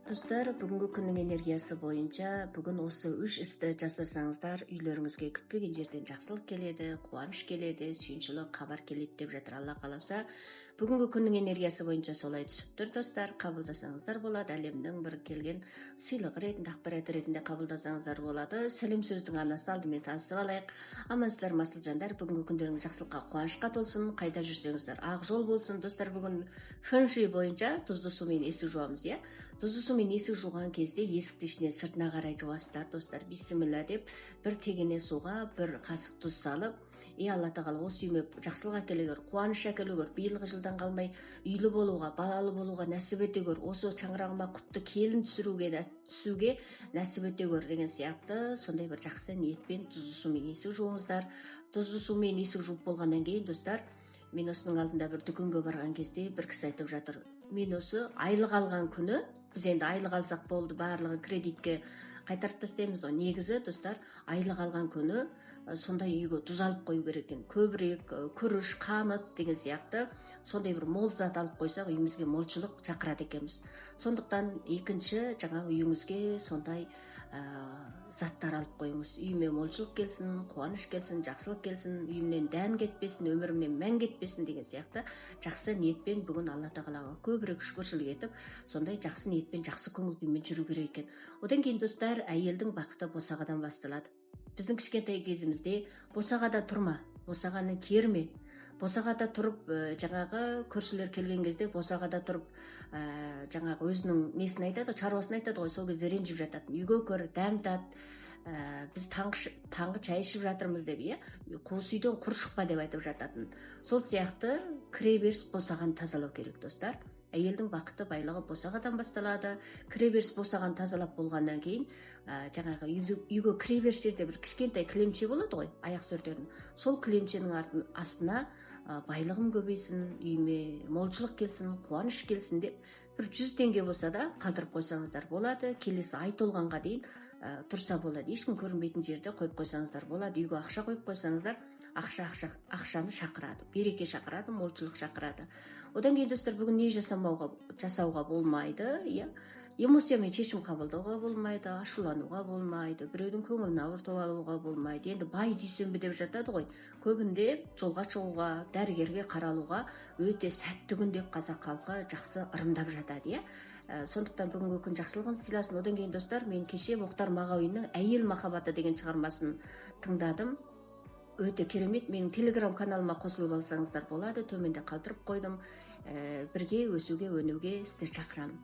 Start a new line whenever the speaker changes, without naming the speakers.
Достар, бүгінгі күннің энергиясы бойынша бүгін осы үш істі жасасаңыздар, үйлеріңізге күтпеген жерден жақсылық келеді, қуаныш келеді, сүйіншілік хабар келеді деп жатыр Алла қаласа. Бүгінгі күннің энергиясы бойынша солай түсіп тұр, достар. Қабылдасаңыздар болады. Әлемнің бір келген сыйлығы ретінде, ақпарат ретінде қабылдасаңыздар болады. Сәлем сөздің арнасы, алдымен танысып алайық. Амансыздар, масыл жандар. Бүгінгі күндеріңіз жақсылыққа, қуанышқа толсын. Қайда жүрсеңіздер ақ жол болсын. Достар, бүгін фэншуй бойынша тұзды сумен есік жуамыз, иә. Тұзды сумен есік жуған кезде есікті ішіне сыртына қарай жуасыздар, достар. Бисмилла деп бір тегене суға бір қасық тұз салып, Алла тағала осы үйіме жақсылық әкелегір, қуаныш әкелегір, биылғы жылдан қалмай үйлі болуға, балалы болуға нәсіп етегір, осы шаңырағыма құтты келін түсуге нәсіп етегір деген сияқты сондай бір жақсы ниетпен тұзды сумен есік жуыңыздар. Тұзды сумен есік жуып болғаннан кейін, достар, мен осының алдында бір дүкенге барған кезде бір кісі айтып жатыр. Мен осы айлық алған күні, біз енді айлық алсақ болды, барлығын кредитке қайтарып тастаймыз ғой. Негізі, достар, айлық алған күні сондай үйге тұз алып қою керек екен. Көбірек күріш, қант деген сияқты сондай бір мол зат алып қойсақ, үйімізге молшылық шақырады екенбіз. Сондықтан екінші жаңа үйіңізге сондай заттар алып қойыңыз. Үйіме молшылық келсін, қуаныш келсін, жақсылық келсін, үйімнен дән кетпесін, өмірімнен мән кетпесін деген сияқты жақсы ниетпен бүгін Алла тағалаға көбірек шүкіршілік етіп, сондай жақсы ниетпен, жақсы көңіл күймен жүру керек екен. Одан кейін, достар, әйелдің бақыты босағадан басталады. Біздің кішкентай кезімізде босағада тұрма, босағаны керме, босағада тұрып, жаңағы көршілер келген кезде босағада тұрып, жаңағы өзінің несін айтады, шаруасын айтады ғой, сол кезде ренжіп жататын. Үйге кір, дәм тат, біз таңғы шай ішіп жатырмыз деп, қуыс үйден құр шықпа деп айтып жататын. Сол сияқты кіреберіс босағаны тазалау керек, достар. Әйелдің бақыты, байлығы босағадан басталады. Кіреберіс босағаны тазалап болғаннан кейін, жаңағы үйге кіреберіс жерде бір кішкентай кілемше болады ғой, аяқ сүртетін. Сол кілемшенің астына байлығым көбейсін, үйіме молшылық келсін, қуаныш келсін деп бір 100 теңге болса да қалдырып қойсаңыздар болады. Келесі ай толғанға дейін тұрса болады. Ешкім көрінбейтін жерде қойып қойсаңыздар болады. Үйге ақша қойып қойсаңыздар, ақшаны шақырады, береке шақырады, молшылық шақырады. Одан кейін, достар, бүгін не жасауға болмайды, эмоциямен шешім қабылдауға болмайды, ашулануға болмайды, біреудің көңілін ауыртып алуға болмайды. Енді бай дүйсенбі деп жатады ғой. Көбінде жолға шығуға, дәрігерге қаралуға өте сәтті күн деп қазақ халқы жақсы ырымдап жатады, Сондықтан бүгінгі күн жақсылығын сыйласын. Одан кейін, достар, мен кеше Мұхтар Мағауиннің «Әйел махаббаты» деген шығармасын тыңдадым. Өте керемет. Менің телеграм каналыма қосылып алсаңыздар болады. Төменде қалдырып қойдым. Бірге өсуге, өнуге сіздерді шақырамын.